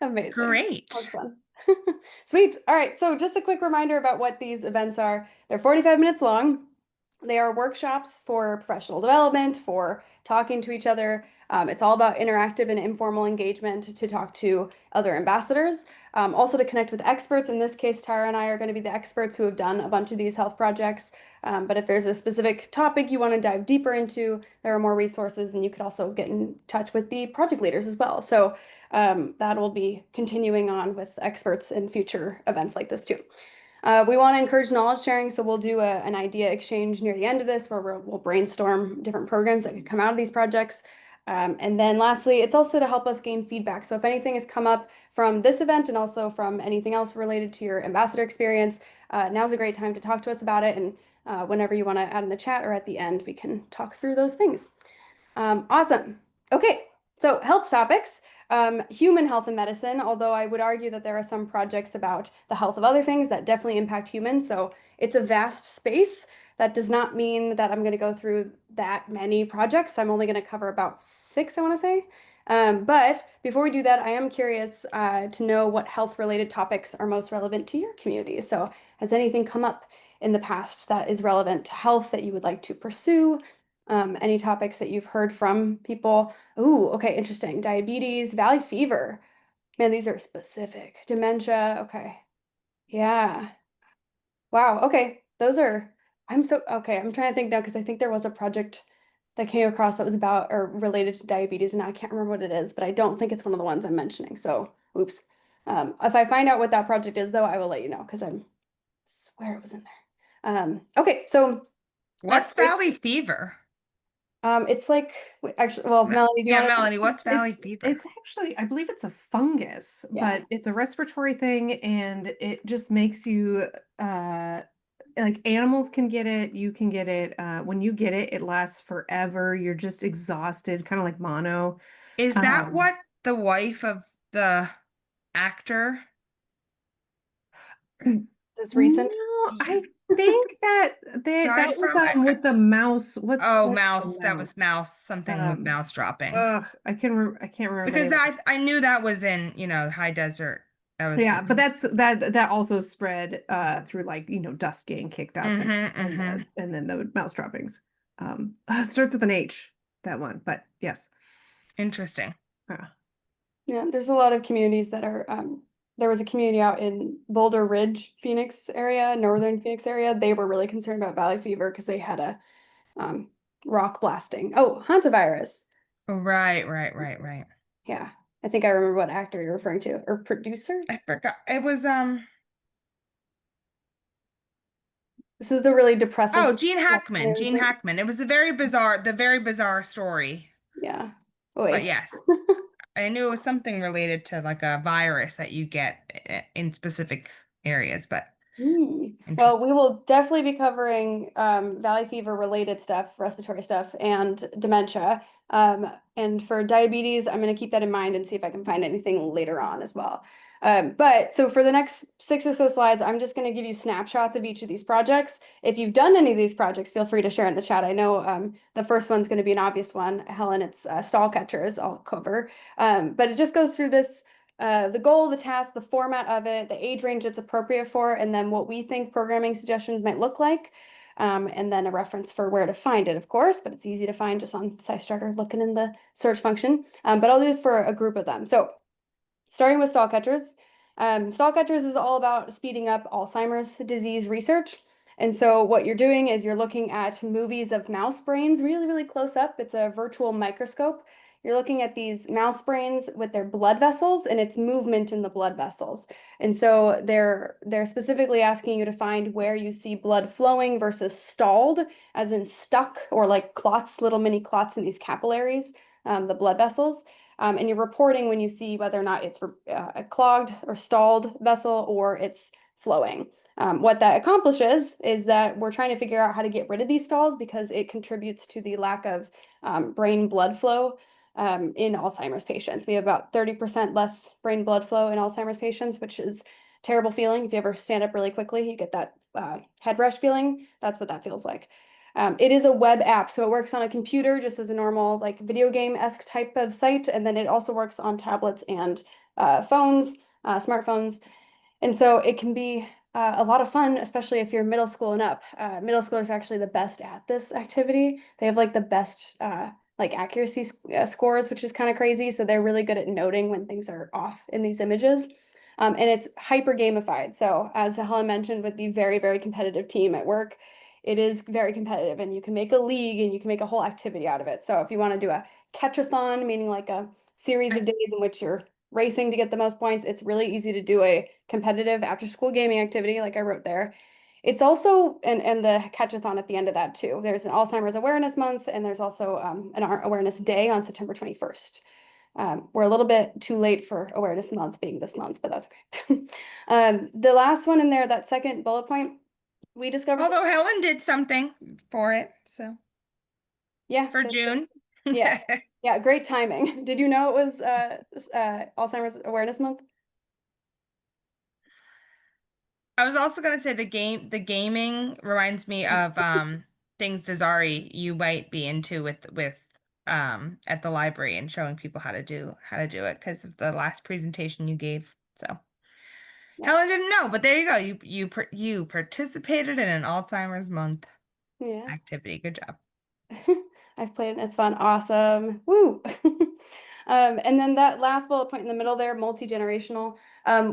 Amazing. That's Great. fun. Sweet. All right. So just a quick reminder about what these events are. They're 45 minutes long. They are workshops for professional development, for talking to each other. It's all about interactive and informal engagement to talk to other ambassadors. Also to connect with experts. In this case, Tara and I are going to be the experts who have done a bunch of these health projects. But if there's a specific topic you want to dive deeper into, there are more resources, and you could also get in touch with the project leaders as well. So that will be continuing on with experts in future events like this too. We want to encourage knowledge sharing, so we'll do an idea exchange near the end of this where we'll brainstorm different programs that could come out of these projects. And then lastly, it's also to help us gain feedback. So if anything has come up from this event and also from anything else related to your ambassador experience, now's a great time to talk to us about it. And whenever you want to add in the chat or at the end, we can talk through those things. Awesome. Okay, so health topics. Human health and medicine, although I would argue that there are some projects about the health of other things that definitely impact humans. So it's a vast space. That does not mean that I'm going to go through that many projects. I'm only going to cover about six, I want to say. But before we do that, I am curious to know what health-related topics are most relevant to your community. So has anything come up in the past that is relevant to health that you would like to pursue? Any topics that you've heard from people? Ooh, okay, interesting. Diabetes, valley fever. Man, these are specific. Dementia, okay. Yeah. Wow, okay. Okay, I'm trying to think now because I think there was a project that came across that was about or related to diabetes, and now I can't remember what it is, but I don't think it's one of the ones I'm mentioning. So, oops. If I find out what that project is, though, I will let you know because I swear it was in there. Okay, so that's What's great. Valley Fever? It's like actually, well, Melanie, do you Yeah, want to? Melanie, what's Valley Fever? It's actually, I believe it's a fungus, Yeah. but it's a respiratory thing and it just makes you uh like animals can get it, you can get it. When you get it, it lasts forever. You're just exhausted, kind of like mono. Is that Um what the wife of the actor This recent? no, y- I think that that died was from? with the mouse. Oh, What's the mouse. That mouse? was mouse, something with Um mouse droppings. I can't remember the Because name of it. I knew that was in, high desert. That was Yeah, but in. that also spread through like, dust getting kicked up Mm-hmm, mm-hmm. and then the mouse droppings. Starts with an H, that one, but yes. Interesting. Uh, Yeah, there's a lot of communities that are there was a community out in Boulder Ridge, Phoenix area, northern Phoenix area. They were really concerned about valley fever because they had a um rock blasting. Oh, hantavirus. Right, right, right, right. Yeah. I think I remember what actor you're referring to or producer. I forgot. It was This is the really depressive oh, Gene Hackman. Gene Hackman. It was the very bizarre story. Yeah. But Oi. yes, I knew it was something related to like a virus that you get in specific areas, but Well, interesting. we will definitely be covering valley fever related stuff, respiratory stuff, and dementia. And for diabetes, I'm going to keep that in mind and see if I can find anything later on as well. But so for the next six or so slides, I'm just going to give you snapshots of each of these projects. If you've done any of these projects, feel free to share in the chat. I know the first one's going to be an obvious one. Helen, it's stall catchers I'll cover. But it just goes through this the goal, the task, the format of it, the age range it's appropriate for, and then what we think programming suggestions might look like. And then a reference for where to find it, of course, but it's easy to find just on SciStarter looking in the search function. But I'll do this for a group of them. So starting with stall catchers. Stall catchers is all about speeding up Alzheimer's disease research. And so what you're doing is you're looking at movies of mouse brains really, really close up. It's a virtual microscope. You're looking at these mouse brains with their blood vessels and its movement in the blood vessels. And so they're specifically asking you to find where you see blood flowing versus stalled, as in stuck or like clots, little mini clots in these capillaries, the blood vessels. And you're reporting when you see whether or not it's a clogged or stalled vessel or it's flowing. What that accomplishes is that we're trying to figure out how to get rid of these stalls because it contributes to the lack of brain blood flow in Alzheimer's patients. We have about 30% less brain blood flow in Alzheimer's patients, which is a terrible feeling. If you ever stand up really quickly, you get that head rush feeling. That's what that feels like. It is a web app, so it works on a computer just as a normal like video game-esque type of site, and then it also works on tablets and phones, smartphones. And so it can be a lot of fun, especially if you're middle school and up. Middle school is actually the best at this activity. They have like the best like accuracy scores, which is kind of crazy. So they're really good at noting when things are off in these images. And it's hyper gamified. So as Helen mentioned, with the very, very competitive team at work, it is very competitive, and you can make a league and you can make a whole activity out of it. So if you want to do a catch-a-thon, meaning like a series of days in which you're racing to get the most points, it's really easy to do a competitive after-school gaming activity, like I wrote there. It's also, and the catch-a-thon at the end of that too. There's an Alzheimer's Awareness Month, and there's also an Awareness Day on September 21st. We're a little bit too late for Awareness Month being this month, but that's okay. The last one in there, that second bullet point, we discovered. Although Helen did something for it, so Yeah, for June. yeah, yeah, great timing. Did you know it was Alzheimer's Awareness Month? I was also gonna say the gaming reminds me of things Desari you might be into with at the library and showing people how to do it because of the last presentation you gave. So Yeah. Helen didn't know, but there you go. You participated in an Alzheimer's month Yeah. activity. Good job. I've played it. It's fun. Awesome. Woo. And then that last bullet point in the middle there, multi-generational.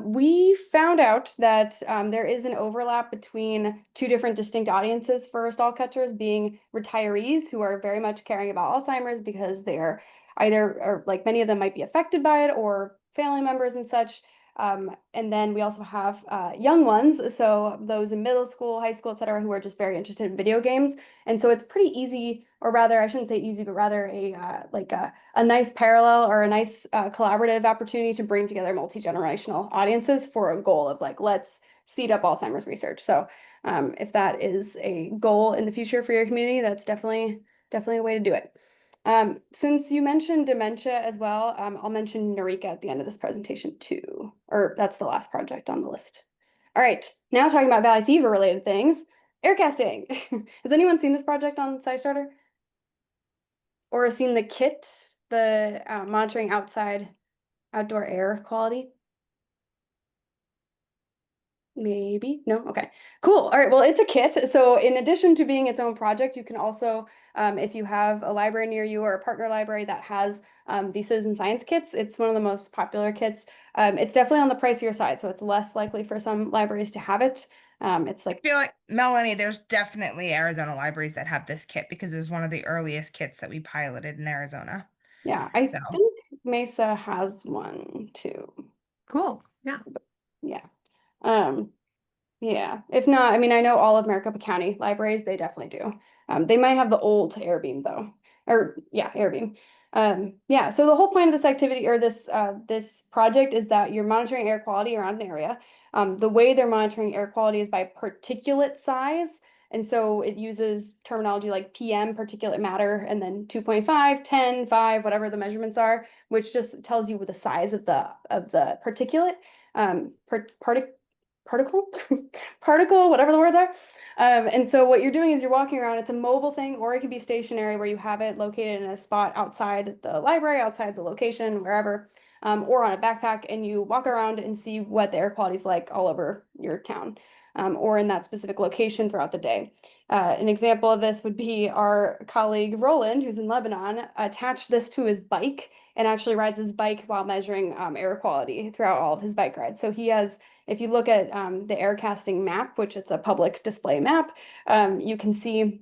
We found out that there is an overlap between two different distinct audiences for stall catchers, being retirees who are very much caring about Alzheimer's because they are either, or like many of them might be affected by it, or family members and such. And then we also have young ones, so those in middle school, high school, et cetera, who are just very interested in video games. And so it's pretty easy, or rather, I shouldn't say easy, but rather a nice parallel or a nice collaborative opportunity to bring together multi-generational audiences for a goal of like, let's speed up Alzheimer's research. So if that is a goal in the future for your community, that's definitely a way to do it. Since you mentioned dementia as well, I'll mention Narika at the end of this presentation too, or that's the last project on the list. All right, now talking about Valley Fever related things, aircasting. Has anyone seen this project on SciStarter? Or seen the kit, the monitoring outdoor air quality? Maybe. No? Okay. Cool. All right. Well, it's a kit. So in addition to being its own project, you can also, if you have a library near you or a partner library that has these citizen science kits, it's one of the most popular kits. It's definitely on the pricier side, so it's less likely for some libraries to have it. It's I like, feel like Melanie, there's definitely Arizona libraries that have this kit because it was one of the earliest kits that we piloted in Arizona. yeah, I So think Mesa has one too. Cool. Yeah. Yeah. Um, Yeah, if not, I mean, I know all of Maricopa County libraries, they definitely do. They might have the old Airbeam though, or yeah, Airbeam. Yeah, so the whole point of this activity or this project is that you're monitoring air quality around an area. The way they're monitoring air quality is by particulate size. And so it uses terminology like PM, particulate matter, and then 2.5, 10, 5, whatever the measurements are, which just tells you the size of the particulate. Particle, particle, whatever the words are. And so what you're doing is you're walking around. It's a mobile thing, or it can be stationary where you have it located in a spot outside the library, outside the location, wherever, or on a backpack, and you walk around and see what the air quality is like all over your town, or in that specific location throughout the day. An example of this would be our colleague Roland, who's in Lebanon, attached this to his bike and actually rides his bike while measuring air quality throughout all of his bike rides. So he has, if you look at the aircasting map, which it's a public display map, you can see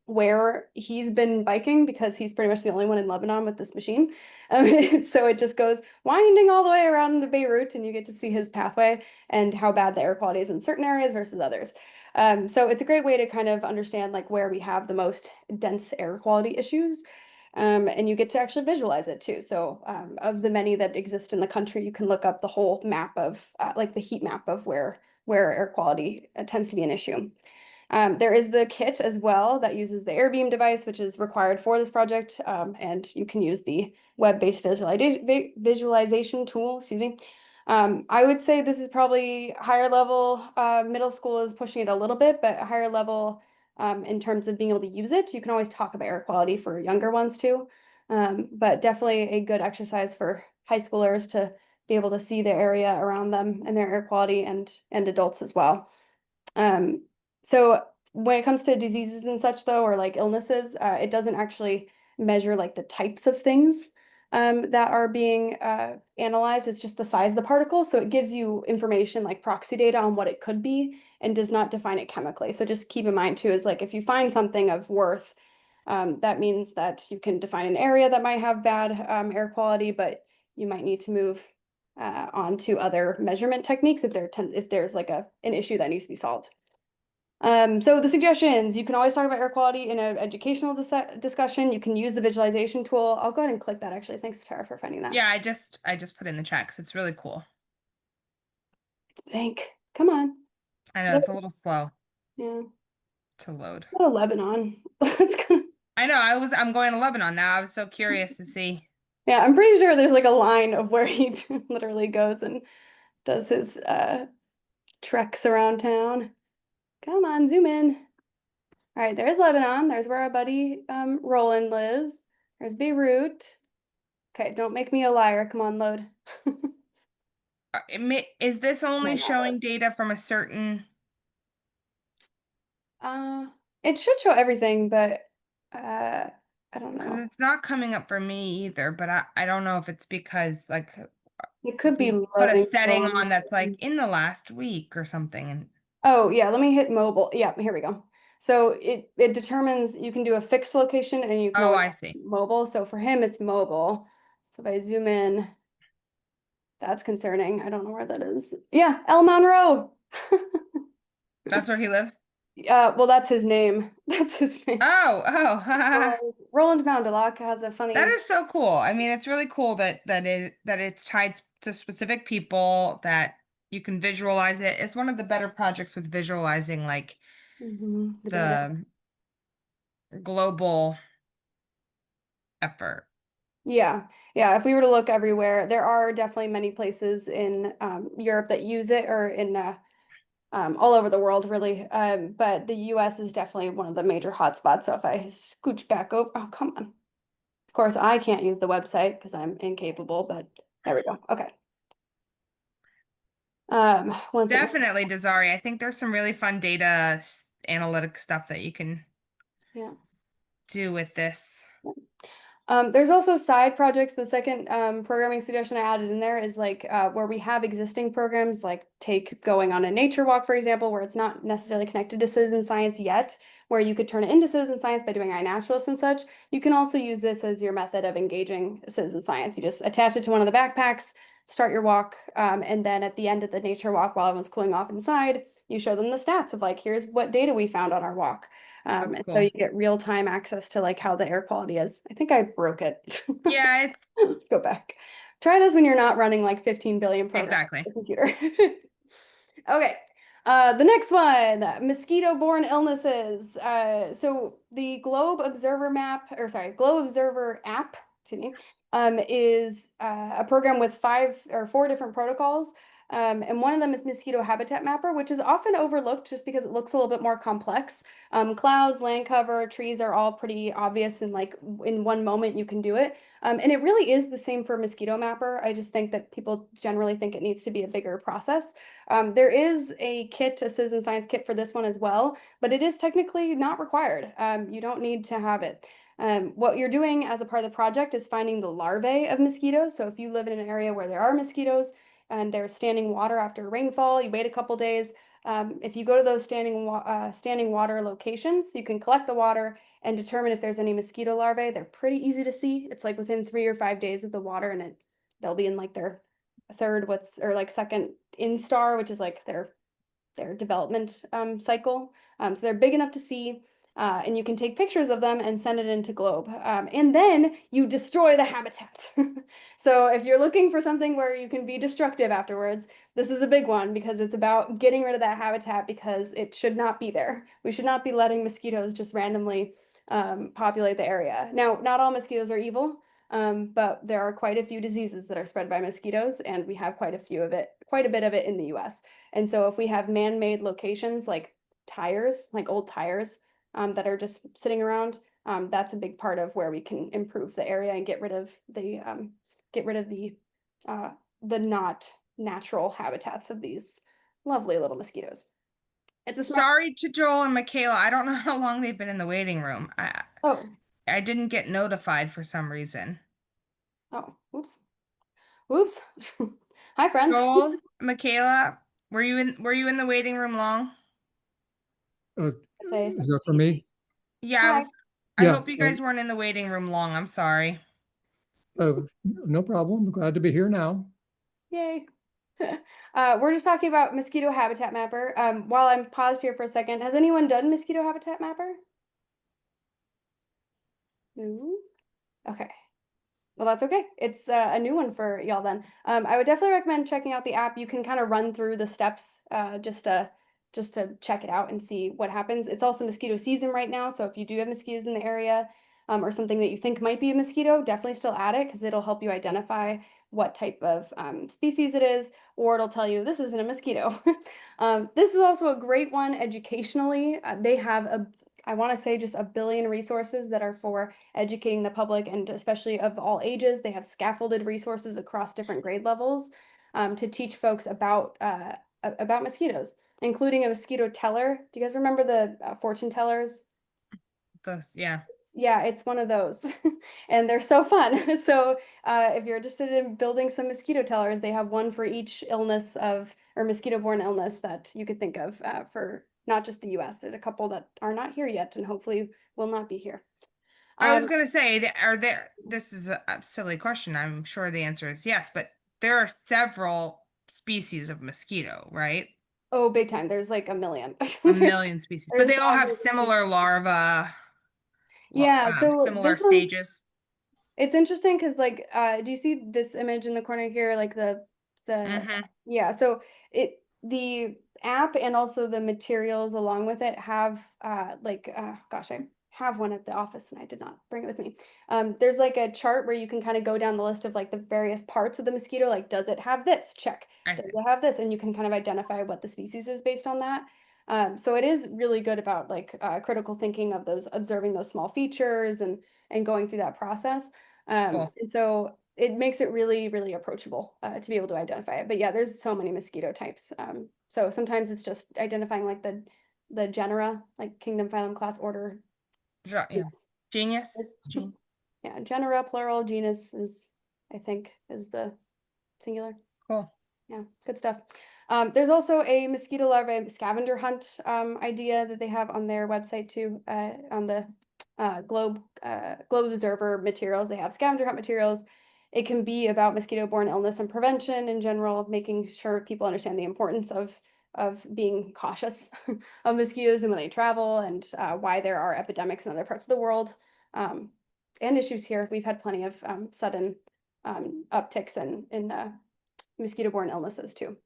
where he's been biking because he's pretty much the only one in Lebanon with this machine. So it just goes winding all the way around the Beirut, and you get to see his pathway and how bad the air quality is in certain areas versus others. So it's a great way to kind of understand like where we have the most dense air quality issues. And you get to actually visualize it too. So of the many that exist in the country, you can look up the whole map of like the heat map of where air quality tends to be an issue. There is the kit as well that uses the Airbeam device, which is required for this project, and you can use the web-based visualization tool, excuse me. I would say this is probably higher level, middle school is pushing it a little bit, but higher level in terms of being able to use it. You can always talk about air quality for younger ones too. But definitely a good exercise for high schoolers to be able to see the area around them and their air quality, and adults as well. So when it comes to diseases and such though, or like illnesses, it doesn't actually measure like the types of things that are being analyzed. It's just the size of the particle. So it gives you information like proxy data on what it could be and does not define it chemically. So just keep in mind too, is like if you find something of worth, that means that you can define an area that might have bad air quality, but you might need to move on to other measurement techniques if there's like an issue that needs to be solved. So the suggestions, you can always talk about air quality in an educational discussion. You can use the visualization tool. I'll go ahead and click that actually. Thanks, Tara, for finding that. Yeah, I just put in the chat 'cause it's really cool. It's blank. Come on. I know it's a little slow Yeah. to load. Go to Lebanon. It's gonna... I know, I'm going to Lebanon now. I was so curious to see. Yeah, I'm pretty sure there's like a line of where he literally goes and does his treks around town. Come on, zoom in. All right, there's Lebanon. There's where our buddy Roland lives. There's Beirut. Okay, don't make me a liar. Come on, load. Is this only Might not showing data from a certain? It should show everything, but I don't Because know. it's not coming up for me either, but I don't know if it's because like It could be we put a loading setting still. on that's like in the last week or something. And Oh yeah, let me hit mobile. Yeah, here we go. So it determines you can do a fixed location and you can oh, always I see. mobile. So for him, it's mobile. So if I zoom in, that's concerning. I don't know where that is. Yeah, El Monroe. That's where he lives? Well, that's his name. That's his name. Oh, Roland Moundelock has a that funny. is so cool. I mean, it's really cool that it's tied to specific people, that you can visualize it. It's one of the better projects with visualizing like The data. the global effort. Yeah, yeah. If we were to look everywhere, there are definitely many places in Europe that use it, or in all over the world, really. But the US is definitely one of the major hotspots. So if I scooch back over, oh, come on. Of course, I can't use the website because I'm incapable, but there we go. Okay. One second. Definitely, Desari. I think there's some really fun data analytic stuff that you can Yeah. do with this. There's also side projects. The second programming suggestion I added in there is like where we have existing programs, like take going on a nature walk, for example, where it's not necessarily connected to citizen science yet, where you could turn it into citizen science by doing iNaturalist and such. You can also use this as your method of engaging citizen science. You just attach it to one of the backpacks, start your walk, and then at the end of the nature walk, while everyone's cooling off inside, you show them the stats of like, here's what data we found on our walk. That's And so cool. you get real-time access to like how the air quality is. I think I broke it. Yeah, it's Go back. Try this when you're not running like 15 billion programs on exactly. the computer. Okay. The next one, mosquito-borne illnesses. So the Globe Observer map, or sorry, Globe Observer app, excuse me, is a program with 4 different protocols. And one of them is Mosquito Habitat Mapper, which is often overlooked just because it looks a little bit more complex. Clouds, land cover, trees are all pretty obvious, and like in one moment you can do it. And it really is the same for Mosquito Mapper. I just think that people generally think it needs to be a bigger process. There is a kit, a citizen science kit for this one as well, but it is technically not required. You don't need to have it. What you're doing as a part of the project is finding the larvae of mosquitoes. So if you live in an area where there are mosquitoes and there's standing water after rainfall, you wait a couple days. If you go to those standing water locations, you can collect the water and determine if there's any mosquito larvae. They're pretty easy to see. It's like within 3 or 5 days of the water, and they'll be in like their second instar, which is like their development cycle. So they're big enough to see, and you can take pictures of them and send it into Globe. And then you destroy the habitat. So if you're looking for something where you can be destructive afterwards, this is a big one because it's about getting rid of that habitat because it should not be there. We should not be letting mosquitoes just randomly populate the area. Now, not all mosquitoes are evil. But there are quite a few diseases that are spread by mosquitoes, and we have quite a bit of it in the US. And so if we have man-made locations like tires, like old tires, that are just sitting around. That's a big part of where we can improve the area and get rid of the not natural habitats of these lovely little mosquitoes. It's a smart. Sorry to Joel and Michaela. I don't know how long they've been in the waiting room. Oh, I didn't get notified for some reason. oh, oops, oops. Hi, friends. Joel, Michaela, were you in the waiting room long? Uh, Say is that for me? Yeah, hi. I Yeah. hope you guys weren't in the waiting room long. I'm sorry. No problem. Glad to be here now. Yay. We're just talking about mosquito habitat mapper. While I'm paused here for a second, has anyone done mosquito habitat mapper? No? Okay. Well, that's okay. It's a new one for y'all then. I would definitely recommend checking out the app. You can kind of run through the steps just to check it out and see what happens. It's also mosquito season right now, so if you do have mosquitoes in the area, or something that you think might be a mosquito, definitely still add it because it'll help you identify what type of species it is, or it'll tell you this isn't a mosquito. This is also a great one educationally. They have I want to say just a billion resources that are for educating the public and especially of all ages. They have scaffolded resources across different grade levels to teach folks about mosquitoes, including a mosquito teller. Do you guys remember the fortune tellers? Yeah. Yeah, it's one of those, and they're so fun. So if you're interested in building some mosquito tellers, they have one for each illness or mosquito-borne illness that you could think of for not just the US. There's a couple that are not here yet and hopefully will not be here. I was gonna say, this is a silly question. I'm sure the answer is yes, but there are several species of mosquito, right? Oh, big time. There's like a million. A million species, but There's they all have thousands of species. similar larva, Yeah, so similar this one's stages. it's interesting because like do you see this image in the corner here like the Mm-hmm. yeah, so the app and also the materials along with it have gosh, I have one at the office and I did not bring it with me. There's like a chart where you can kind of go down the list of like the various parts of the mosquito, like does it have this? Check. I Does see. it have this? And you can kind of identify what the species is based on that. So it is really good about like critical thinking of those, observing those small features and going through that process. Cool. And so it makes it really, really approachable to be able to identify it. But yeah, there's so many mosquito types. So sometimes it's just identifying like the genera, like kingdom, phylum, class, order. Yeah. Yes. Genius. Gene. Yeah, genera, plural, genus I think, is the singular. Cool. Yeah, good stuff. There's also a mosquito larvae scavenger hunt idea that they have on their website too, on the Globe Observer materials. They have scavenger hunt materials. It can be about mosquito-borne illness and prevention in general, making sure people understand the importance of being cautious of mosquitoes and when they travel and why there are epidemics in other parts of the world and issues here. We've had plenty of sudden upticks in mosquito-borne illnesses too.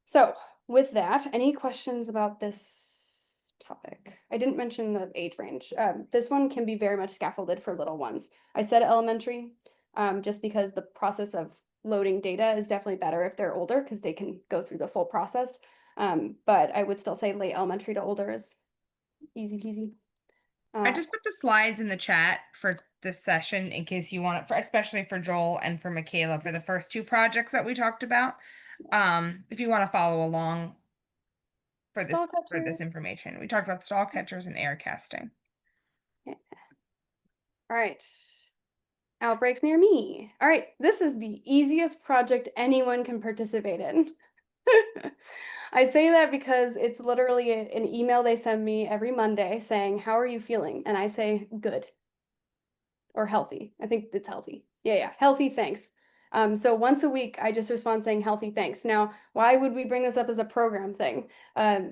So with that, any questions about this topic? I didn't mention the age range. This one can be very much scaffolded for little ones. I said elementary just because the process of loading data is definitely better if they're older because they can go through the full process. But I would still say late elementary to older is easy peasy. I just put the slides in the chat for this session in case you want it, especially for Joel and for Michaela for the first two projects that we talked about. If you want to follow along for this information, we talked about stall catchers and air casting. Yeah. All right. Outbreaks near me. All right, this is the easiest project anyone can participate in. I say that because it's literally an email they send me every Monday saying, how are you feeling? And I say, good. Or healthy. I think it's healthy. Yeah, healthy, thanks. So once a week, I just respond saying healthy, thanks. Now, why would we bring this up as a program thing?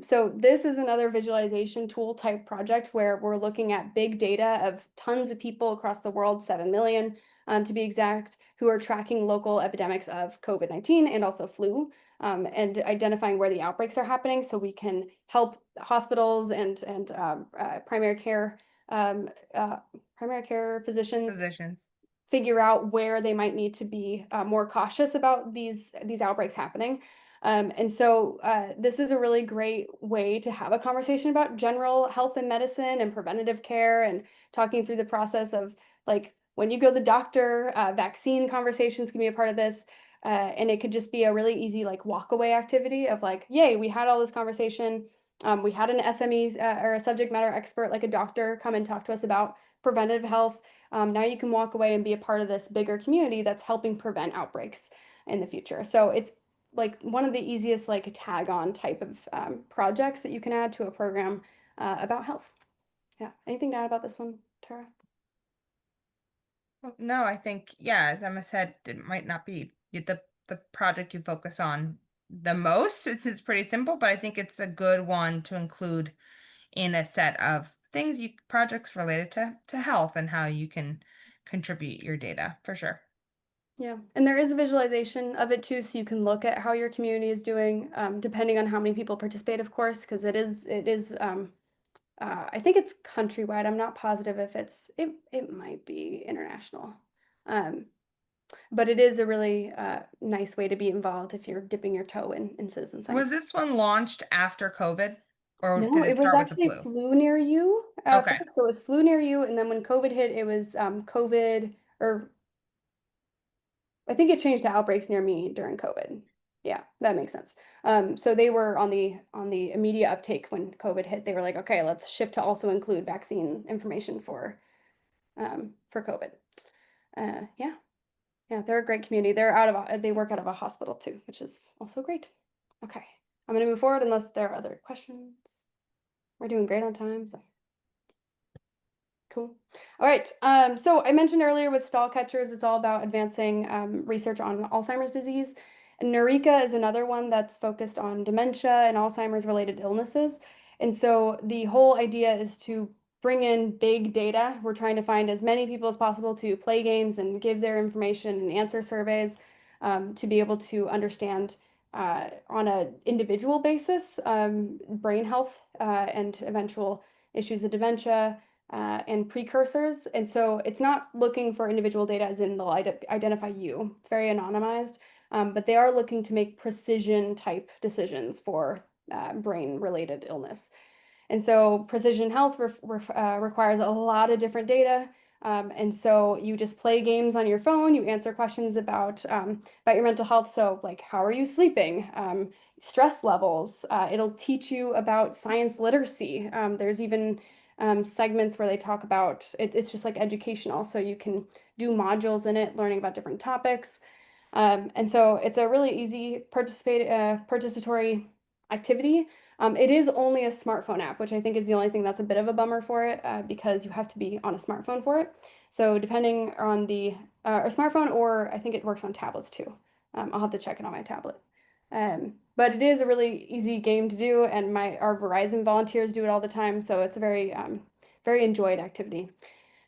So this is another visualization tool type project where we're looking at big data of tons of people across the world, 7 million to be exact, who are tracking local epidemics of COVID-19 and also flu. And identifying where the outbreaks are happening so we can help hospitals and primary care physicians figure out where they might need to be more cautious about these outbreaks happening. And so this is a really great way to have a conversation about general health and medicine and preventative care and talking through the process of like when you go to the doctor, vaccine conversations can be a part of this. And it could just be a really easy like walk away activity of like, yay, we had all this conversation. We had an SME or a subject matter expert like a doctor come and talk to us about preventative health. Now you can walk away and be a part of this bigger community that's helping prevent outbreaks in the future. So it's like one of the easiest like tag on type of projects that you can add to a program about health. Yeah. Anything to add about this one, Tara? Well, no, I think, yeah, as Emma said, it might not be the project you focus on the most since it's pretty simple, but I think it's a good one to include in a set of things projects related to health and how you can contribute your data for sure. Yeah, and there is a visualization of it too, so you can look at how your community is doing, depending on how many people participate, of course, because it is I think it's countrywide. I'm not positive if it might be international. Um, but it is a really nice way to be involved if you're dipping your toe in citizen Was science. this one launched after COVID or No, did it it was start with the actually flu? flu near you Okay. first. So it was flu near you, and then when COVID hit, it was COVID, or I think it changed to outbreaks near me during COVID. Yeah, that makes sense. So they were on the immediate uptake when COVID hit. They were like, okay, let's shift to also include vaccine information for COVID. Yeah, yeah, they're a great community. They work out of a hospital too, which is also great. Okay, I'm gonna move forward unless there are other questions. We're doing great on time, so. Cool. All right. So I mentioned earlier with stall catchers, it's all about advancing research on Alzheimer's disease. And Nerica is another one that's focused on dementia and Alzheimer's related illnesses. And so the whole idea is to bring in big data. We're trying to find as many people as possible to play games and give their information and answer surveys to be able to understand on an individual basis brain health and eventual issues of dementia and precursors. And so it's not looking for individual data as in they'll identify you. It's very anonymized, but they are looking to make precision type decisions for brain related illness. And so precision health requires a lot of different data. And so you just play games on your phone, you answer questions about your mental health. So like, how are you sleeping? Stress levels. It'll teach you about science literacy. There's even segments where they talk about it's just like educational. So you can do modules in it, learning about different topics. And so it's a really easy participatory activity. It is only a smartphone app, which I think is the only thing that's a bit of a bummer for it because you have to be on a smartphone for it. So depending on the or smartphone, or I think it works on tablets too. I'll have to check it on my tablet. But it is a really easy game to do, and our Verizon volunteers do it all the time, so it's a very enjoyed activity.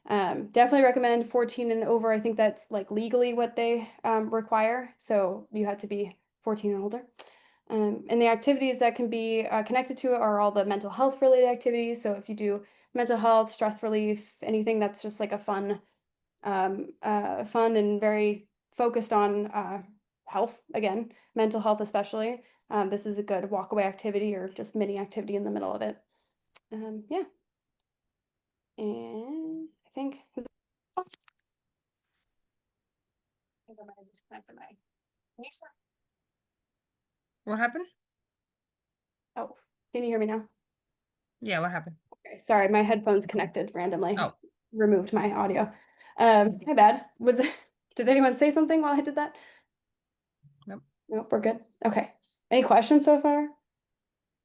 Definitely recommend 14 and over. I think that's like legally what they require, so you have to be 14 and older. And the activities that can be connected to it are all the mental health related activities. So if you do mental health, stress relief, anything that's just like a fun and very focused on health, again, mental health especially. This is a good walkaway activity or just mini activity in the middle of it. Yeah. And I think I might have disconnected my mixer. What happened? Oh, can you hear me now? Yeah, what happened? Okay, sorry, my headphones connected randomly. Oh. Removed my audio. My bad. Did anyone say something while I did that? Nope. Nope, we're good. Okay. Any questions so far?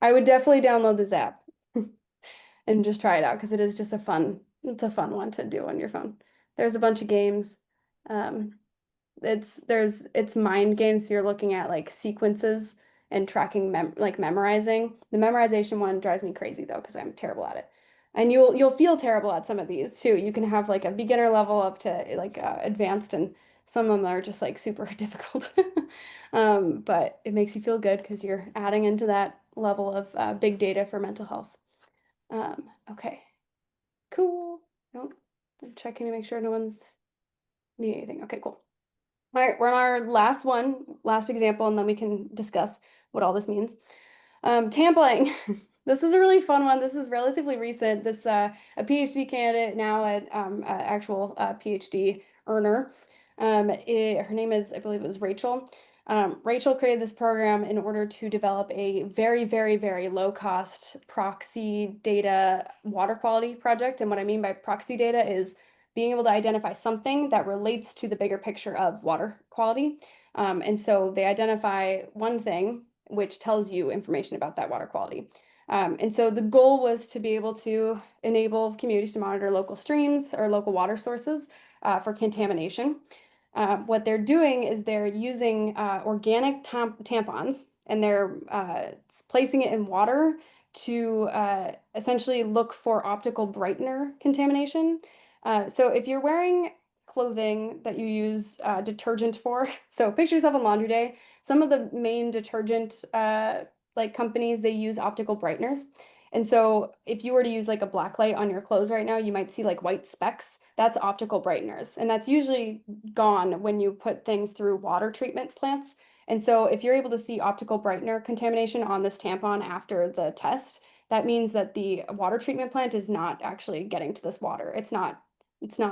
I would definitely download this app and just try it out because it's a fun one to do on your phone. There's a bunch of games. Um, it's mind games, so you're looking at like sequences and tracking like memorizing. The memorization one drives me crazy though because I'm terrible at it. And you'll feel terrible at some of these too. You can have like a beginner level up to like advanced, and some of them are just like super difficult. But it makes you feel good because you're adding into that level of big data for mental health. Okay, cool. Nope. I'm checking to make sure no one's need anything. Okay, cool. All right, we're on our last example, and then we can discuss what all this means. Tampling. This is a really fun one. This is relatively recent. This a PhD candidate now at actual PhD earner. Her name is, I believe it was Rachel. Rachel created this program in order to develop a very, very, very low cost proxy data water quality project. And what I mean by proxy data is being able to identify something that relates to the bigger picture of water quality. And so they identify one thing which tells you information about that water quality. And so the goal was to be able to enable communities to monitor local streams or local water sources for contamination. What they're doing is they're using organic tampons, and they're placing it in water to essentially look for optical brightener contamination. So if you're wearing clothing that you use detergent for, so picture yourself on laundry day, some of the main detergent like companies, they use optical brighteners. And so if you were to use like a black light on your clothes right now, you might see like white specks. That's optical brighteners. And that's usually gone when you put things through water treatment plants. And so if you're able to see optical brightener contamination on this tampon after the test, that means that the water treatment plant is not actually getting to this water. It's not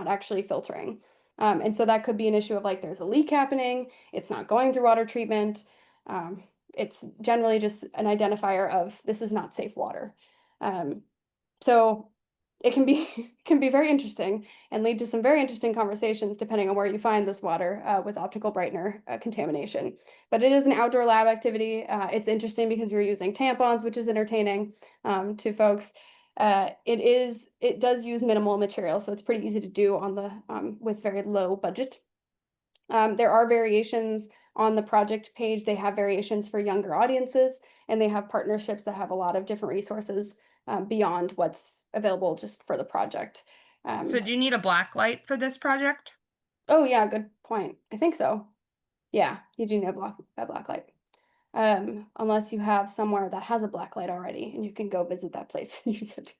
actually filtering. And so that could be an issue of like there's a leak happening, it's not going through water treatment. It's generally just an identifier of this is not safe water. So it can be can be very interesting and lead to some very interesting conversations depending on where you find this water with optical brightener contamination. But it is an outdoor lab activity. It's interesting because you're using tampons, which is entertaining to folks. It does use minimal material, so it's pretty easy to do on the with very low budget. There are variations on the project page. They have variations for younger audiences, and they have partnerships that have a lot of different resources beyond what's available just for the project. So do you need a black light for this project? Oh yeah, good point. I think so. Yeah, you do need a black light. Unless you have somewhere that has a black light already and you can go visit that place and use it.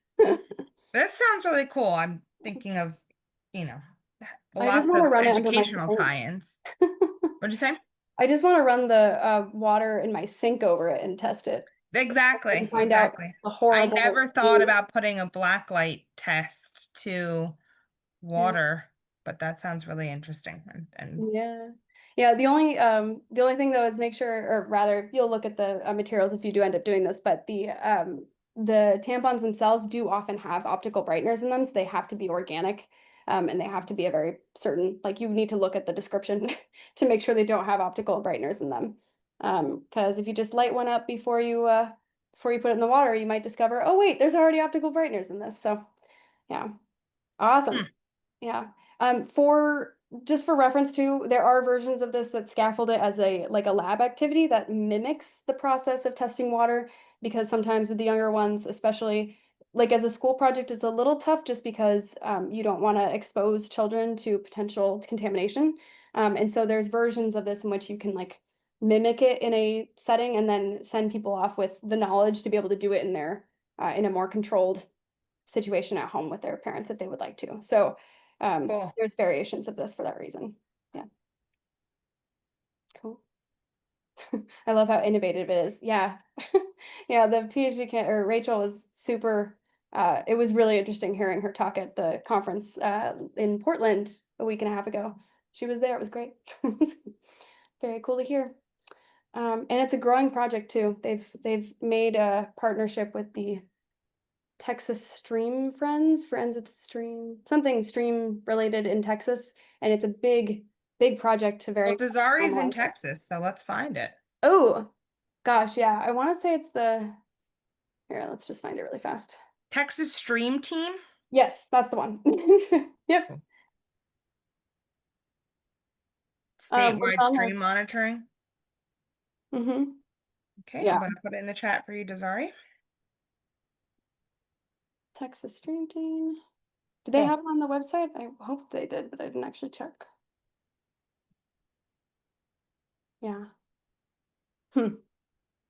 This sounds really cool. I'm thinking of, you know, I just lots want to of run it under my educational sink. tie-ins. What'd you say? I just want to run the water in my sink over it and test it. Exactly, And find out exactly. the I horrible never thought state. about putting a black light test to water, but that sounds really interesting. And Yeah. Yeah, the only thing though is make sure, or rather you'll look at the materials if you do end up doing this, but the tampons themselves do often have optical brighteners in them, so they have to be organic. And they have to be a very certain, like you need to look at the description to make sure they don't have optical brighteners in them. Because if you just light one up before you put it in the water, you might discover, oh wait, there's already optical brighteners in this. So yeah. Awesome. Yeah. For just for reference too, there are versions of this that scaffold it as a like a lab activity that mimics the process of testing water, because sometimes with the younger ones, especially like as a school project, it's a little tough just because you don't want to expose children to potential contamination. And so there's versions of this in which you can like mimic it in a setting and then send people off with the knowledge to be able to do it in their in a more controlled situation at home with their parents if they would like to. So cool. there's variations of this for that reason. Yeah. Cool. I love how innovative it is. Yeah. Yeah, the PhD or Rachel was super it was really interesting hearing her talk at the conference in Portland a week and a half ago. She was there. It was great. Very cool to hear. And it's a growing project too. They've made a partnership with the Texas Stream Friends at the Stream, something stream related in Texas, and it's a big project to Well, very Desari's in finalize it. Texas, so let's find it. Oh, gosh, yeah, I want to say it's here, let's just find it really fast. Texas Stream Team? Yes, that's the one. Yep. Cool. We're Statewide on there. stream monitoring. Mm-hmm. Okay, Yeah. I'm gonna put it in the chat for you, Desari. Texas Stream Team. Did they Cool. have it on the website? I hope they did, but I didn't actually check. Yeah.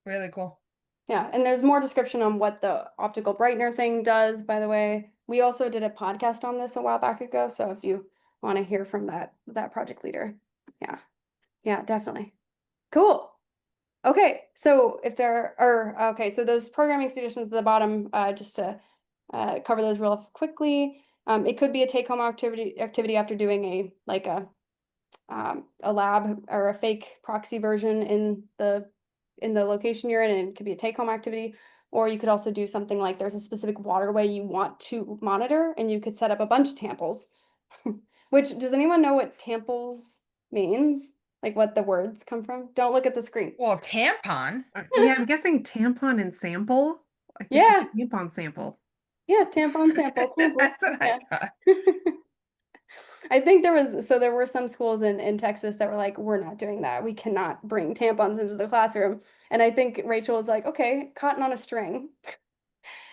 Really cool. Yeah, and there's more description on what the optical brightener thing does, by the way. We also did a podcast on this a while back ago, so if you want to hear from that project leader. Yeah. Yeah, definitely. Cool. Okay, so if there are, okay, so those programming suggestions at the bottom, just to cover those real quickly. It could be a take-home activity after doing a lab or a fake proxy version in the location you're in, and it could be a take-home activity. Or you could also do something like there's a specific waterway you want to monitor, and you could set up a bunch of tamples. Which, does anyone know what tamples means? Like what the words come from? Don't look at the screen. Well, tampon. Yeah, I'm guessing tampon and sample. Like it's Yeah. like a tampon sample. Yeah, tampon sample. Tamples. That's what Yeah. I thought. I think there were some schools in Texas that were like, we're not doing that. We cannot bring tampons into the classroom. And I think Rachel was like, okay, cotton on a string.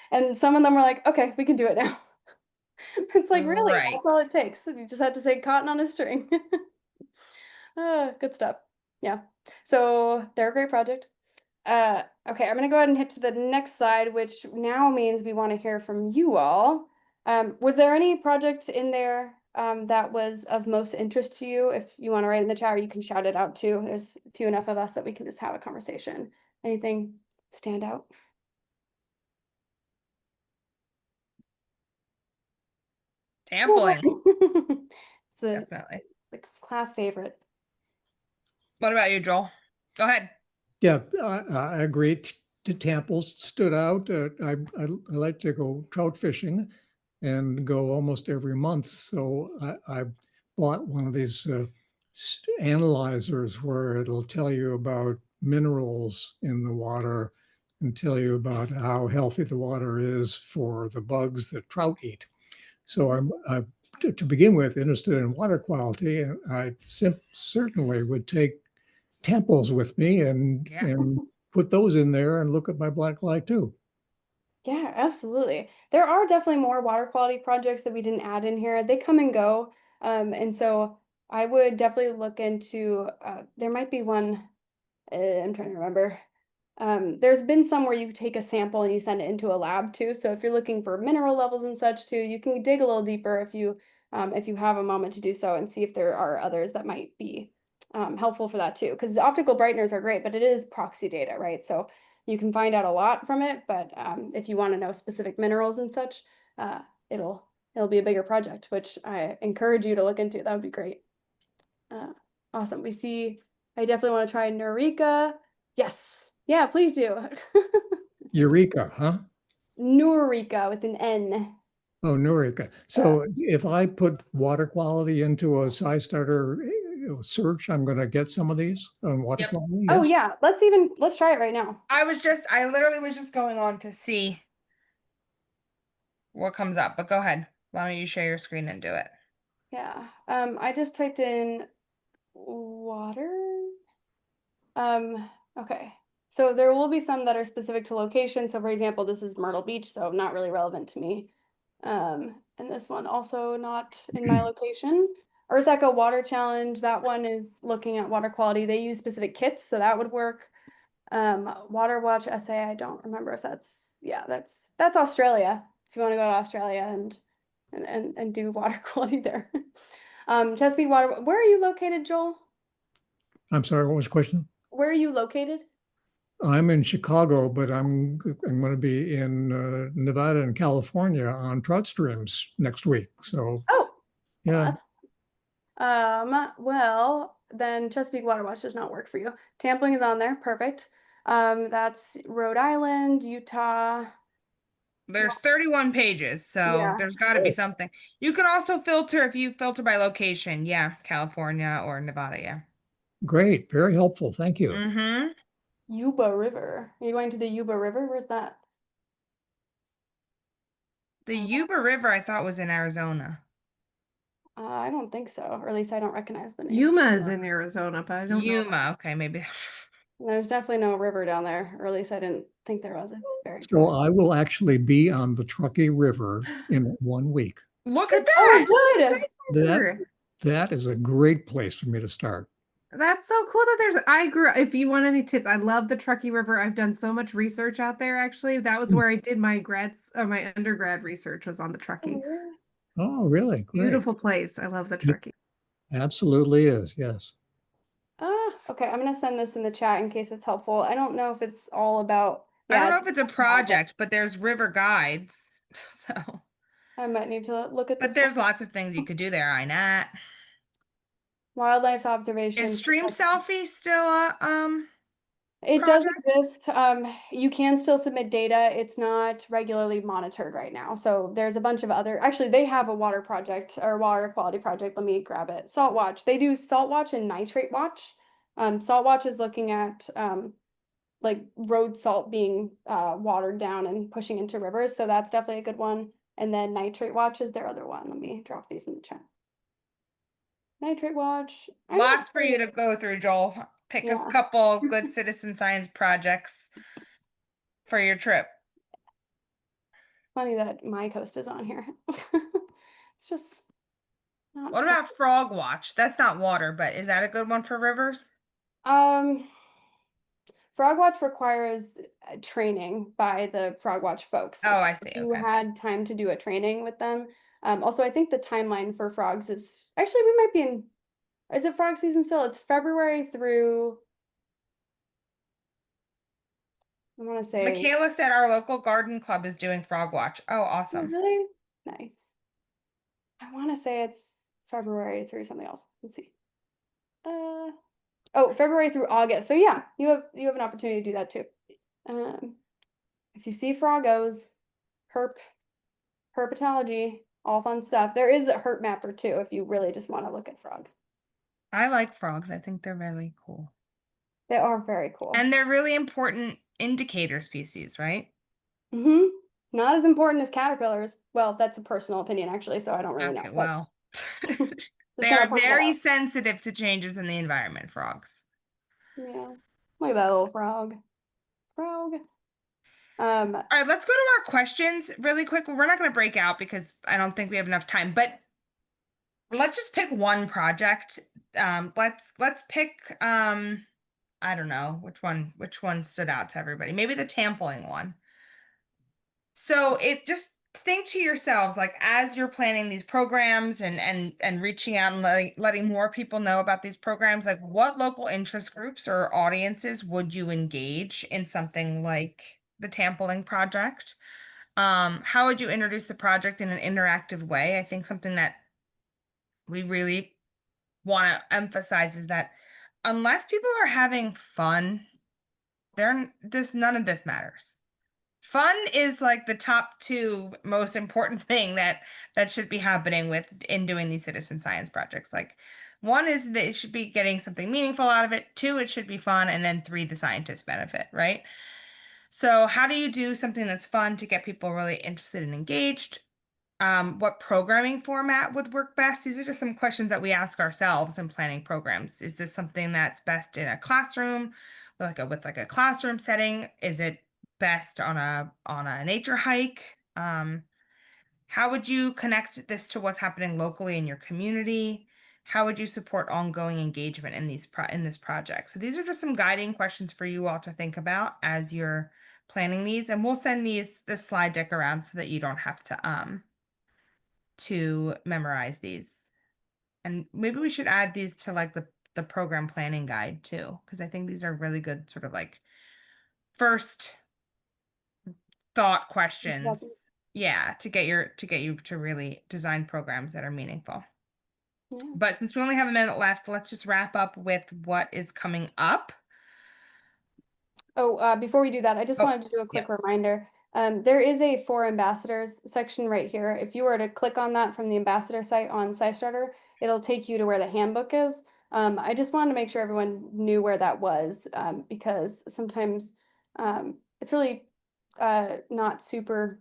And some of them were like, okay, we can do it now. It's like, really, that's all Right. it takes. You just have to say cotton on a string. Good stuff. Yeah. So they're a great project. Okay, I'm gonna go ahead and hit to the next slide, which now means we want to hear from you all. Was there any project in there that was of most interest to you? If you want to write in the chat, or you can shout it out too. There's few enough of us that we can just have a conversation. Anything stand out? Tampling, It's a definitely. like class favorite. What about you, Joel? Go ahead. Yeah, I agree. The Tamples stood out. I like to go trout fishing and go almost every month. So I bought one of these analyzers where it'll tell you about minerals in the water and tell you about how healthy the water is for the bugs that trout eat. So I'm to begin with interested in water quality, and I certainly would take Tamples with me and Yeah. and put those in there and look at my black light too. Yeah, absolutely. There are definitely more water quality projects that we didn't add in here. They come and go. And so I would definitely look into, there might be one, I'm trying to remember. There's been some where you take a sample and you send it into a lab too. So if you're looking for mineral levels and such too, you can dig a little deeper if you have a moment to do so, and see if there are others that might be helpful for that too. Because optical brighteners are great, but it is proxy data, right? So you can find out a lot from it, but if you want to know specific minerals and such, uh, it'll be a bigger project, which I encourage you to look into. That would be great. Awesome. I definitely want to try Nurika. Yes. Yeah, please do. Eureka, huh? Nurika with an N. Oh, Eureka. So if I put water quality into a SciStarter search, I'm going to get some of these on water Yep. quality. Oh Yes? yeah, let's try it right now. I literally was just going on to see what comes up, but go ahead. Why don't you share your screen and do it? Yeah. I just typed in water. Okay. So there will be some that are specific to location. So for example, this is Myrtle Beach, so not really relevant to me. And this one also not in my location. Earth Echo Water Challenge, that one is looking at water quality. They use specific kits, so that would work. Water Watch SA, I don't remember if that's Australia. If you want to go to Australia and do water quality there. Chesapeake Water, where are you located, Joel? I'm sorry, what was the question? Where are you located? I'm in Chicago, but I'm going to be in Nevada and California on trout streams next week. So Oh, yeah, well, then Chesapeake Water Watch does not work for you. Tampling is on there, perfect. That's Rhode Island, Utah. There's 31 pages, so Yeah. there's got to be something. You can also filter if you filter by location. Yeah, California or Nevada. Yeah. great, very helpful. Thank you. Mm-hmm. Yuba River. Are you going to the Yuba River? Where's that? The Yuba River, I thought, was in Arizona. I don't think so, or at least I don't recognize the name. Yuma is in Arizona, but I don't know. Yuma. Okay, maybe. There's definitely no river down there, or at least I didn't think there was. It's very So dry. I will actually be on the Truckee River in 1 week. Look at Oh, that. good. That is a great place for me to start. That's so cool that if you want any tips, I love the Truckee River. I've done so much research out there, actually. That was where I did my my undergrad research was on the Truckee. Oh, really? Great. Beautiful place. I love the Truckee. Absolutely is. Yes. Okay, I'm gonna send this in the chat in case it's helpful. I don't know if it's all about, I don't yeah, know it's if it's a project, but there's river guides. So, I might need to look at but this there's lots of things you could do there, Inat. wildlife Is observation. stream selfie still a It does project? exist. You can still submit data. It's not regularly monitored right now. So there's a bunch of other, actually, they have a water project or water quality project. Let me grab it. Salt Watch. They do Salt Watch and Nitrate Watch. Salt Watch is looking at like road salt being watered down and pushing into rivers. So that's definitely a good one. And then Nitrate Watch is their other one. Let me drop these in the chat. Nitrate Watch. I'm not Lots for you to go through, Joel. Pick a Yeah. couple good citizen science projects for your trip. Funny that my coast is on here. It's just not What fun. about Frog Watch? That's not water, but is that a good one for rivers? Frog Watch requires training by the Frog Watch folks. Oh, So I see. if you Okay. had time to do a training with them. Also, I think the timeline for frogs is actually we might be in. Is it frog season still? It's February through. I want to say. Michaela said our local garden club is doing Frog Watch. Oh, Oh, awesome. really? Nice. I want to say it's February through something else. Let's see. Oh, February through August. So yeah, you have an opportunity to do that too. If you see froggos, herpetology, all fun stuff. There is a herp mapper too if you really just want to look at frogs. I like frogs. I think they're really cool. They are very cool. And they're really important indicator species, right? Mm-hmm. Not as important as caterpillars. Well, that's a personal opinion actually, so I don't really know. Okay, But well, just they gonna are point that very out. sensitive to changes in the environment, frogs. Yeah. Look at that little frog. Frog. All right, let's go to our questions really quick. We're not going to break out because I don't think we have enough time, but let's just pick one project. Let's pick I don't know which one stood out to everybody. Maybe the tampling one. So it just think to yourselves, like as you're planning these programs and reaching out and letting more people know about these programs, like what local interest groups or audiences would you engage in something like the Tampling project? How would you introduce the project in an interactive way? I think something that we really want to emphasize is that unless people are having fun, none of this matters. Fun is like the top two most important thing that should be happening in doing these citizen science projects. Like one is that it should be getting something meaningful out of it. Two, it should be fun. And then three, the scientists benefit, right? So how do you do something that's fun to get people really interested and engaged? What programming format would work best? These are just some questions that we ask ourselves in planning programs. Is this something that's best in a classroom, with a classroom setting? Is it best on a nature hike? How would you connect this to what's happening locally in your community? How would you support ongoing engagement in this project? So these are just some guiding questions for you all to think about as you're planning these, and we'll send this slide deck around so that you don't have to memorize these. And maybe we should add these to like the program planning guide too, because I think these are really good sort of like first thought questions. Yeah, to get you to really design programs that are meaningful. Yeah. But since we only have a minute left, let's just wrap up with what is coming up. Oh, before we do that, I just Oh, wanted to do a quick yeah. reminder. There is a for ambassadors section right here. If you were to click on that from the ambassador site on SciStarter, it'll take you to where the handbook is. I just wanted to make sure everyone knew where that was, because sometimes it's really not super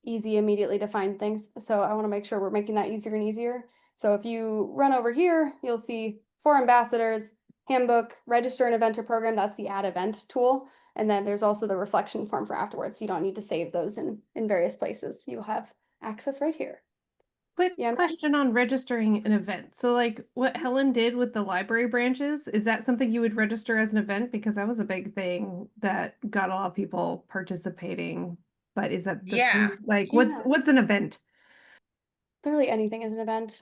easy immediately to find things. So I want to make sure we're making that easier and easier. So if you run over here, you'll see for ambassadors, handbook, register an event or program. That's the add event tool. And then there's also the reflection form for afterwards. So you don't need to save those in various places. You'll have access right here. Quick Yeah, question on registering an event. So like what Helen did with the library branches, is that something you would register as an event? Because that was a big thing that got a lot of people participating. But is that Yeah. like Yeah. what's an event? literally anything is an event.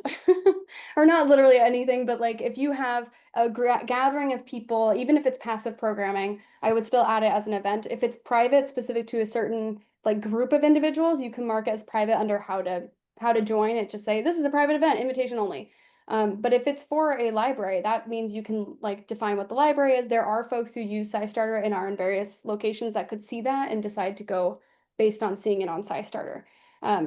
Or not literally anything, but like if you have a gathering of people, even if it's passive programming, I would still add it as an event. If it's private, specific to a certain like group of individuals, you can mark it as private under how to join it. Just say this is a private event, invitation only. But if it's for a library, that means you can like define what the library is. There are folks who use SciStarter and are in various locations that could see that and decide to go based on seeing it on SciStarter.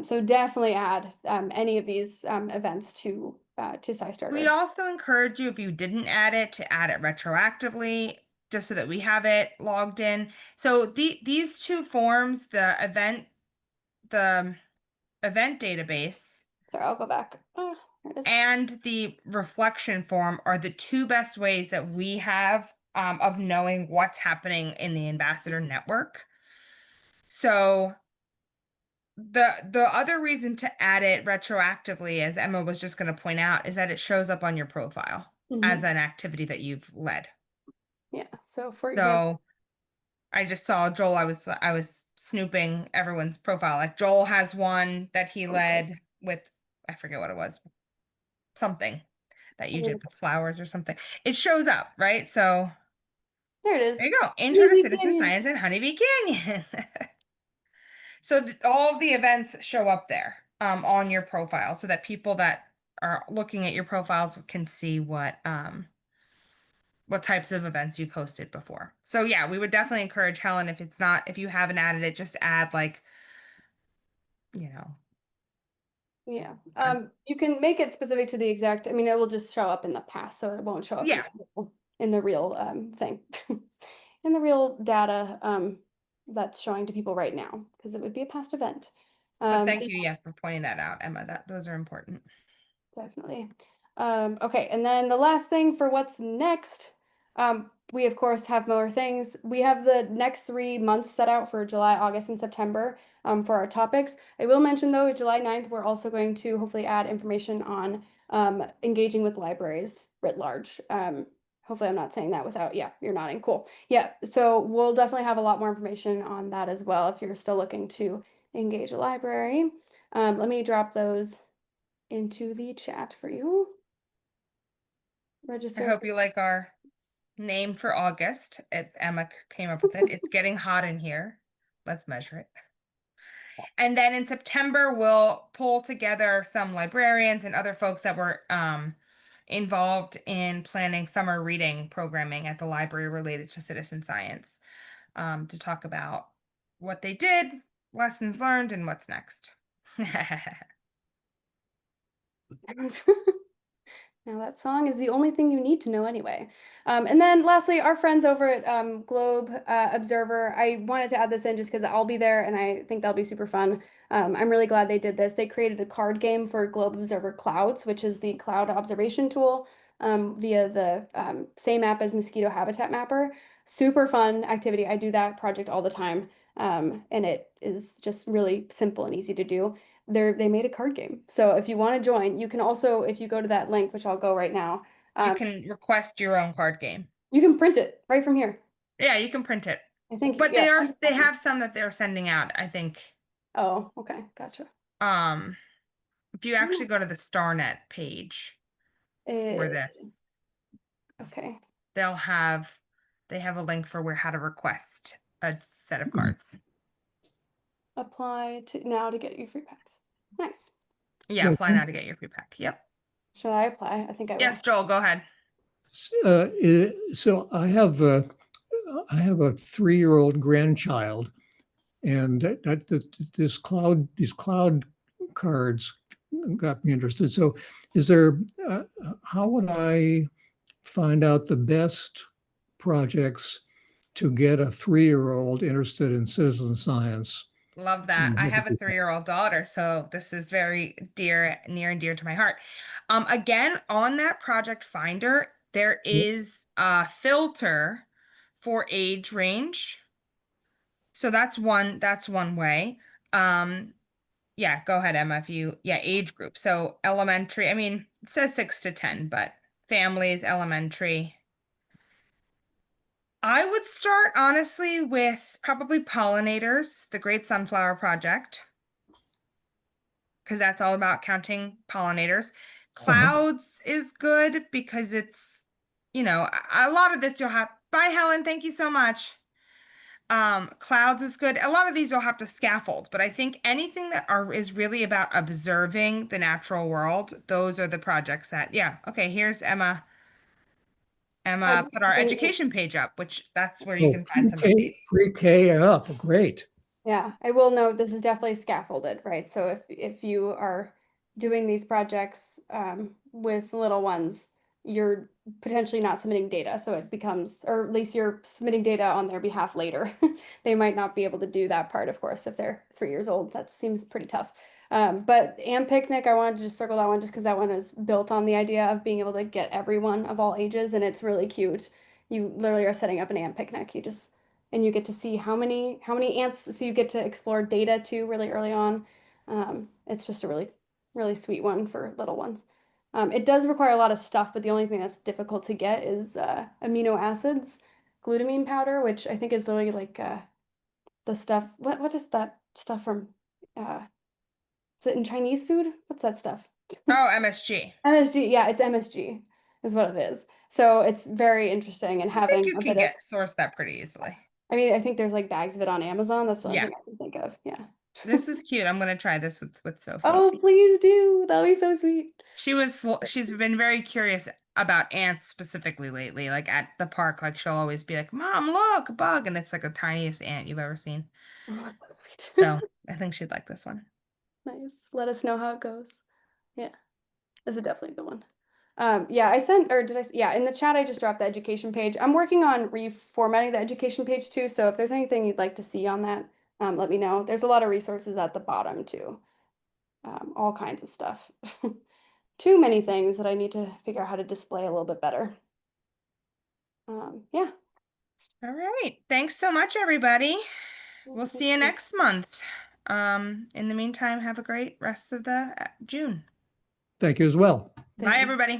So definitely add any of these events to SciStarter. We also encourage you, if you didn't add it, to add it retroactively, just so that we have it logged in. So these two forms, the event database Sorry, I'll go back. Oh, there it is. and the reflection form, are the two best ways that we have of knowing what's happening in the ambassador network. So the other reason to add it retroactively, as Emma was just going to point out, is that it shows up on your profile as an activity that you've led. Yeah. So for example, So I just saw Joel, I was snooping everyone's profile. Like Joel has one that he led with, I forget what it was, something that you did with flowers or something. It shows up, right? So there it is. there you go. Intro to Easy Citizen Canyon. Science in Honeybee Canyon. So all of the events show up there on your profile, so that people that are looking at your profiles can see what types of events you've hosted before. So yeah, we would definitely encourage, Helen, if you haven't added it, just add like, you know, Yeah. You can make it specific to the exact, I mean, it will just show up in the past, so it won't show up yeah. in the real thing. In the real data that's showing to people right now, because it would be a past event. But thank you, yeah, for pointing that out, Emma. Those are important. Definitely. Okay, and then the last thing for what's next, we of course have more things. We have the next 3 months set out for July, August, and September for our topics. I will mention though, July 9th, we're also going to hopefully add information on engaging with libraries writ large. Hopefully I'm not saying that without, yeah, you're nodding, cool. Yeah, so we'll definitely have a lot more information on that as well if you're still looking to engage a library. Let me drop those into the chat for you. I Register. hope you like our name for August. Emma came up with it. It's getting hot in here. Let's measure it. And then in September, we'll pull together some librarians and other folks that were involved in planning summer reading programming at the library related to citizen science to talk about what they did, lessons learned, and what's next. Now that song is the only thing you need to know anyway. And then lastly, our friends over at Globe Observer, I wanted to add this in just because I'll be there and I think that'll be super fun. I'm really glad they did this. They created a card game for Globe Observer Clouds, which is the cloud observation tool via the same app as Mosquito Habitat Mapper. Super fun activity. I do that project all the time. And it is just really simple and easy to do. They made a card game. So if you want to join, you can also, if you go to that link, which I'll go right now, You can request your own card game. you can print it right from here. Yeah, you can print it. I think, But yeah. they have some that they're sending out, I think. Oh, okay, gotcha. If you actually go to the StarNet page for this, Okay. they have a link for how to request a set of cards. Apply to now to get you free packs. Nice. Yeah, apply now to get your free pack. Yep. Should I apply? I think I will. Yes, Joel, go ahead. So I have a 3-year-old grandchild, and these cloud cards got me interested. So, how would I find out the best projects to get a 3-year-old interested in citizen science? Love that. I have a 3-year-old daughter, so this is very near and dear to my heart. Again, on that project finder, there is a filter for age range. So that's one way. Yeah, go ahead, Emma, age group. So elementary, I mean, it says 6 to 10, but families, elementary. I would start honestly with probably pollinators, the Great Sunflower Project. because that's all about counting pollinators. Clouds is good because it's, you know, a lot of this you'll have. Bye, Helen. Thank you so much. Clouds is good. A lot of these you'll have to scaffold, but I think anything that is really about observing the natural world, those are the projects that, yeah. Okay, here's Emma. Emma put our education page up, which that's where you Oh, can find some of pre-K, these. pre-K and up, great. Yeah, I will note this is definitely scaffolded, right? So if you are doing these projects with little ones, you're potentially not submitting data, so it becomes, or at least you're submitting data on their behalf later. They might not be able to do that part, of course, if they're 3 years old. That seems pretty tough. But and picnic, I wanted to just circle that one just because that one is built on the idea of being able to get everyone of all ages, and it's really cute. You literally are setting up an ant picnic. You just and you get to see how many ants, so you get to explore data too really early on. It's just a really sweet one for little ones. It does require a lot of stuff, but the only thing that's difficult to get is amino acids, glutamine powder, which I think is literally like the stuff. What is that stuff from? Is it in Chinese food? What's that stuff? Oh, MSG. MSG. Yeah, it's MSG is what it is. So it's very interesting and I think having you a can bit of. source that pretty easily. I mean, I think there's like bags of it on Amazon. That's the only Yeah. thing I can think of. Yeah. This is cute. I'm gonna try this with Sophie. Oh, please do. That'll be so sweet. She's been very curious about ants specifically lately. Like at the park, like she'll always be like, "Mom, look, a bug," and it's like the tiniest ant you've ever seen. Oh, that's so sweet. So I think she'd like this one. Nice. Let us know how it goes. Yeah, this is definitely a good one. Yeah, I sent, or did I, yeah, in the chat, I just dropped the education page. I'm working on reformatting the education page too. So if there's anything you'd like to see on that, let me know. There's a lot of resources at the bottom too. All kinds of stuff. Too many things that I need to figure out how to display a little bit better. Yeah. All right. Thanks so much, everybody. We'll Thank see you you. next month. In the meantime, have a great rest of the June. Thank you as well. Bye, Thank you. everybody.